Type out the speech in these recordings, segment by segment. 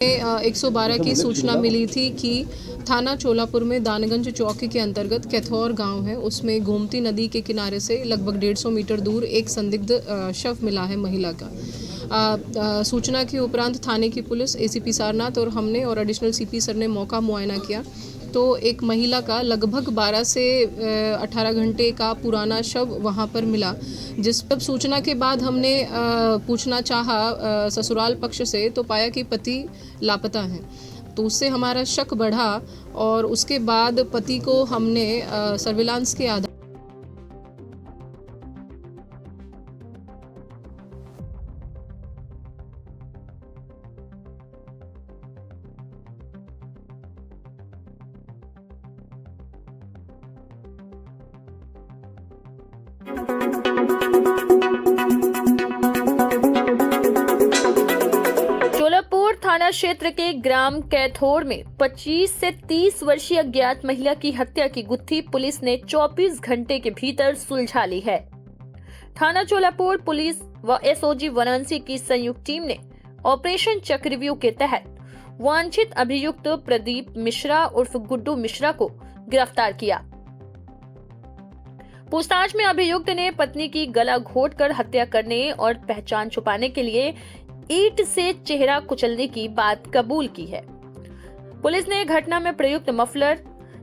112 की सूचना मिली थी कि थाना चोलापुर में दानगंज चौकी के अंतर्गत कैथौर गांव है, उसमें गोमती नदी के किनारे से लगभग 150 मीटर दूर एक संदिग्ध शव मिला है महिला का। सूचना के उपरांत थाने की पुलिस, एसीपी सारनाथ और हमने और एडिशनल सीपी सर ने मौका मुआयना किया तो एक महिला का लगभग 12 से 18 घंटे का पुराना शव वहां पर मिला। जिस पर सूचना के बाद हमने पूछना चाहा ससुराल पक्ष से तो पाया कि पति लापता हैं, तो उससे हमारा शक बढ़ा और उसके बाद पति को हमने सर्विलांस के आधार चोलापुर थाना क्षेत्र के ग्राम कैथौर में 25 से 30 वर्षीय अज्ञात महिला की हत्या की गुत्थी पुलिस ने 24 घंटे के भीतर सुलझा ली है। थाना चोलापुर पुलिस व एसओजी वाराणसी की संयुक्त टीम ने ऑपरेशन चक्रव्यूह के तहत वांछित अभियुक्त प्रदीप मिश्रा उर्फ गुड्डू मिश्रा को गिरफ्तार किया। पूछताछ में अभियुक्त ने पत्नी की गला घोंटकर हत्या करने और पहचान छुपाने के लिए ईंट से चेहरा कुचलने की बात कबूल की है। पुलिस ने घटना में प्रयुक्त मफलर,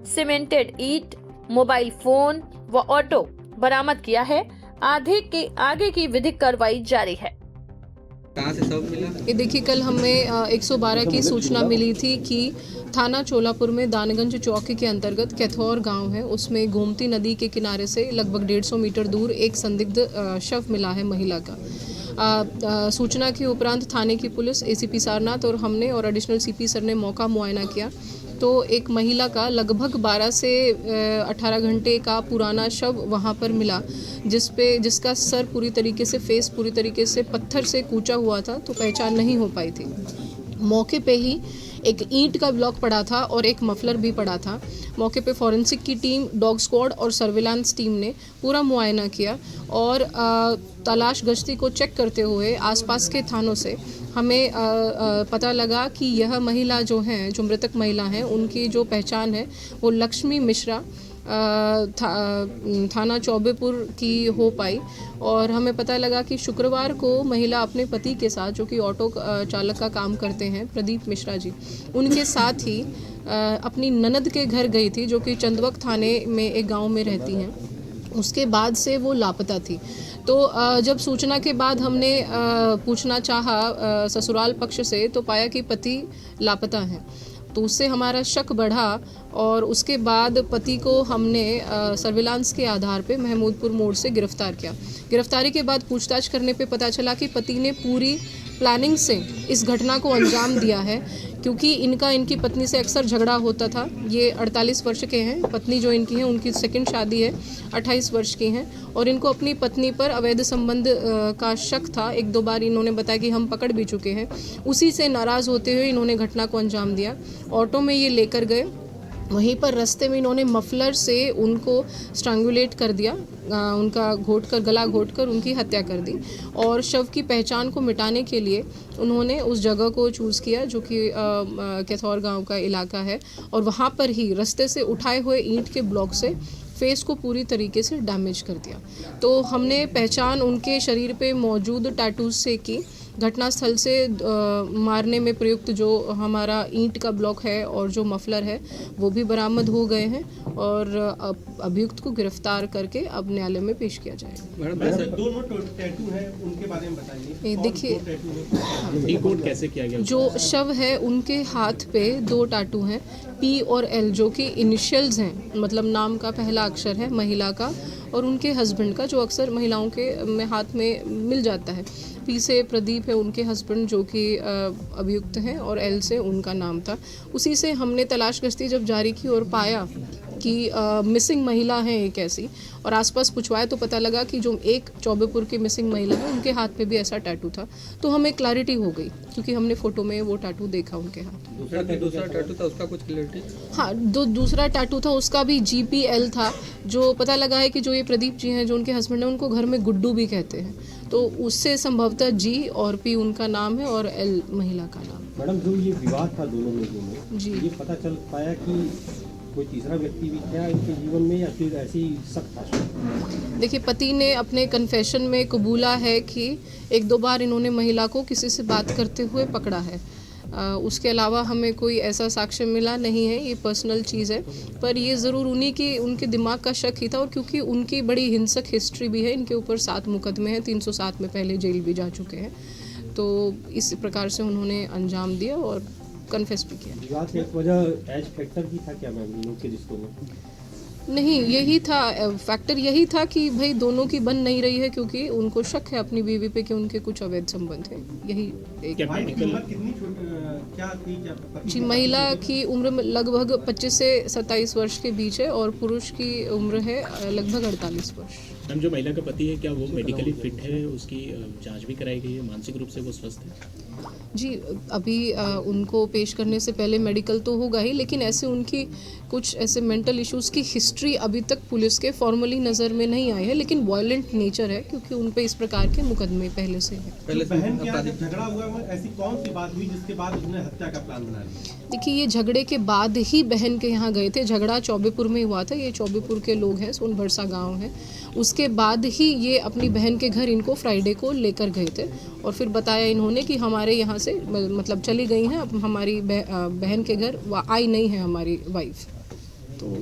सीमेंटेड ईंट, मोबाइल फोन व ऑटो बरामद किया है। आगे की विधिक कार्रवाई जारी है। कहाँ से सब मिला? ये देखिए, कल हमें 112 की सूचना मिली थी कि थाना चोलापुर में दानगंज चौकी के अंतर्गत कैथौर गांव है, उसमें गोमती नदी के किनारे से लगभग 150 मीटर दूर एक संदिग्ध शव मिला है महिला का। सूचना के उपरांत थाने की पुलिस, एसीपी सारनाथ और हमने और एडिशनल सीपी सर ने मौका मुआयना किया तो एक महिला का लगभग 12 से 18 घंटे का पुराना शव वहां पर मिला, जिसका सर पूरी तरीके से, फेस पूरी तरीके से पत्थर से कूचा हुआ था, तो पहचान नहीं हो पाई थी। मौके पे ही एक ईंट का ब्लॉक पड़ा था और एक मफलर भी पड़ा था। मौके पे फॉरेंसिक की टीम, डॉग स्क्वाड और सर्विलांस टीम ने पूरा मुआयना किया और तलाश गश्ती को चेक करते हुए आसपास के थानों से हमें पता लगा कि यह महिला जो मृतक महिला हैं, उनकी जो पहचान है वो लक्ष्मी मिश्रा थाना चौबेपुर की हो पाई। और हमें पता लगा कि शुक्रवार को महिला अपने पति के साथ, जो कि ऑटो चालक का काम करते हैं, प्रदीप मिश्रा जी, उनके साथ ही अपनी ननद के घर गई थी, जो कि चंदवक थाने में एक गांव में रहती हैं। उसके बाद से वो लापता थी। तो जब सूचना के बाद हमने पूछना चाहा ससुराल पक्ष से तो पाया कि पति लापता हैं, तो उससे हमारा शक बढ़ा और उसके बाद पति को हमने सर्विलांस के आधार पे महमूदपुर मोड़ से गिरफ्तार किया। गिरफ्तारी के बाद पूछताछ करने पे पता चला कि पति ने पूरी प्लानिंग से इस घटना को अंजाम दिया है, क्योंकि इनकी पत्नी से अक्सर झगड़ा होता था। ये 48 वर्ष के हैं, पत्नी जो इनकी है उनकी सेकंड शादी है, 28 वर्ष की हैं और इनको अपनी पत्नी पर अवैध संबंध का शक था। 1-2 बार इन्होंने बताया कि हम पकड़ भी चुके हैं। उसी से नाराज़ होते हुए इन्होंने घटना को अंजाम दिया। ऑटो में ये लेकर गए, वहीं पर रास्ते में इन्होंने मफलर से उनको स्ट्रैंगुलेट कर दिया, उनका गला घोंटकर उनकी हत्या कर दी और शव की पहचान को मिटाने के लिए उन्होंने उस जगह को चूज़ किया, जो कि कैथौर गांव का इलाका है, और वहां पर ही रास्ते से उठाए हुए ईंट के ब्लॉक से फेस को पूरी तरीके से डैमेज कर दिया। तो हमने पहचान उनके शरीर पे मौजूद टैटूज से की। घटनास्थल से मारने में प्रयुक्त जो हमारा ईंट का ब्लॉक है और जो मफलर है वो भी बरामद हो गए हैं और अभियुक्त को गिरफ्तार करके अब न्यायालय में पेश किया जाएगा। मैडम, दोनों टैटू हैं, उनके बारे में बताइए। देखिए, डिकोड कैसे किया गया? जो शव है उनके हाथ पे 2 टैटू हैं, P और L, जो कि इनिशियल्स हैं, मतलब नाम का पहला अक्षर है महिला का और उनके हस्बैंड का, जो अक्सर महिलाओं के हाथ में मिल जाता है। P से प्रदीप है उनके हस्बैंड, जो कि अभियुक्त हैं, और L से उनका नाम था। उसी से हमने तलाश गश्ती जब जारी की और पाया कि मिसिंग महिला है एक ऐसी, और आसपास पूछवाया तो पता लगा कि जो एक चौबेपुर की मिसिंग महिला है उनके हाथ पे भी ऐसा टैटू था। तो हमें क्लैरिटी हो गई क्योंकि हमने फोटो में वो टैटू देखा उनके हाथ। दूसरा टैटू था, उसका कुछ क्लैरिटी? हाँ, दूसरा टैटू था, उसका भी GPL था। जो पता लगा है कि जो ये प्रदीप जी हैं, जो उनके हस्बैंड हैं, उनको घर में गुड्डू भी कहते हैं, तो उससे संभवतः G और P उनका नाम है और L महिला का नाम। मैडम जो ये विवाद था दोनों लोगों में, जी। ये पता चल पाया कि कोई तीसरा व्यक्ति भी था इनके जीवन में या फिर ऐसी शक था? देखिए, पति ने अपने कन्फेशन में कबूला है कि एक दो बार इन्होंने महिला को किसी से बात करते हुए पकड़ा है। उसके अलावा हमें कोई ऐसा साक्ष्य मिला नहीं है, ये पर्सनल चीज़ है। पर ये ज़रूर उनके दिमाग का शक ही था, और क्योंकि उनकी बड़ी हिंसक हिस्ट्री भी है, इनके ऊपर 7 मुकदमे हैं, 307 में पहले जेल भी जा चुके हैं, तो इस प्रकार से उन्होंने अंजाम दिया और कन्फेस भी किया। विवाद की एक वजह एज फैक्टर भी था क्या मैम इन लोग के रिश्तों में? नहीं, यही था फैक्टर, यही था कि भाई दोनों की बन नहीं रही है, क्योंकि उनको शक है अपनी बीवी पे कि उनके कुछ अवैध संबंध हैं। यही एक क्या मेडिकल क्या थी क्या पति जी, महिला की उम्र लगभग 25 से 27 वर्ष के बीच है और पुरुष की उम्र है लगभग 48 वर्ष। मैम, जो महिला का पति है क्या वो मेडिकली फिट है? उसकी जांच भी कराई गई है? मानसिक रूप से वो स्वस्थ है? जी, अभी उनको पेश करने से पहले मेडिकल तो होगा ही, लेकिन ऐसे उनकी कुछ ऐसे मेंटल इश्यूज़ की हिस्ट्री अभी तक पुलिस के फॉर्मली नज़र में नहीं आई है, लेकिन वायलेंट नेचर है, क्योंकि उन पे इस प्रकार के मुकदमे पहले से हैं। पहले से बहन के आपराधिक झगड़ा हुआ है, ऐसी कौन सी बात हुई जिसके बाद उसने हत्या का प्लान बना लिया? देखिए, ये झगड़े के बाद ही बहन के यहाँ गए थे। झगड़ा चौबेपुर में हुआ था, ये चौबेपुर के लोग हैं, सोनभरसा गांव है। उसके बाद ही ये अपनी बहन के घर इनको फ्राइडे को लेकर गए थे, और फिर बताया इन्होंने कि हमारे यहाँ से मतलब चली गई हैं, अब हमारी बहन के घर आई नहीं है हमारी वाइफ। तो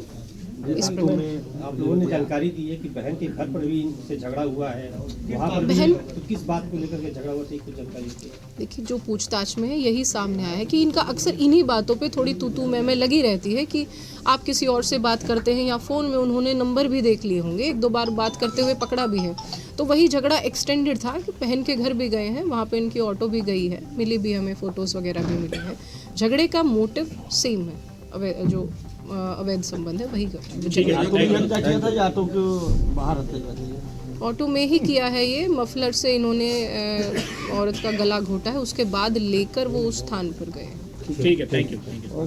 इस प्रकार आप लोगों ने जानकारी दी है कि बहन के घर पर भी इनसे झगड़ा हुआ है, वहाँ पर बहन तो किस बात को लेकर के झगड़ा हुआ था, कुछ जानकारी दी? देखिए, जो पूछताछ में है यही सामने आया है कि इनका अक्सर इन्हीं बातों पे थोड़ी तू मैं लगी रहती है कि आप किसी और से बात करते हैं, या फ़ोन में उन्होंने नंबर भी देख लिए होंगे, एक दो बार बात करते हुए पकड़ा भी है। तो वही झगड़ा एक्सटेंडेड था कि बहन के घर भी गए हैं, वहाँ पे इनकी ऑटो भी गई है, मिली भी, हमें फ़ोटोज़ वगैरह भी मिले हैं। झगड़े का मोटिव सेम है, जो अवैध संबंध है वही ठीक है, ऑटो में ही किया है। ये मफलर से इन्होंने औरत का गला घोटा है, उसके बाद लेकर वो उस स्थान पर गए। ठीक है, थैंक यू।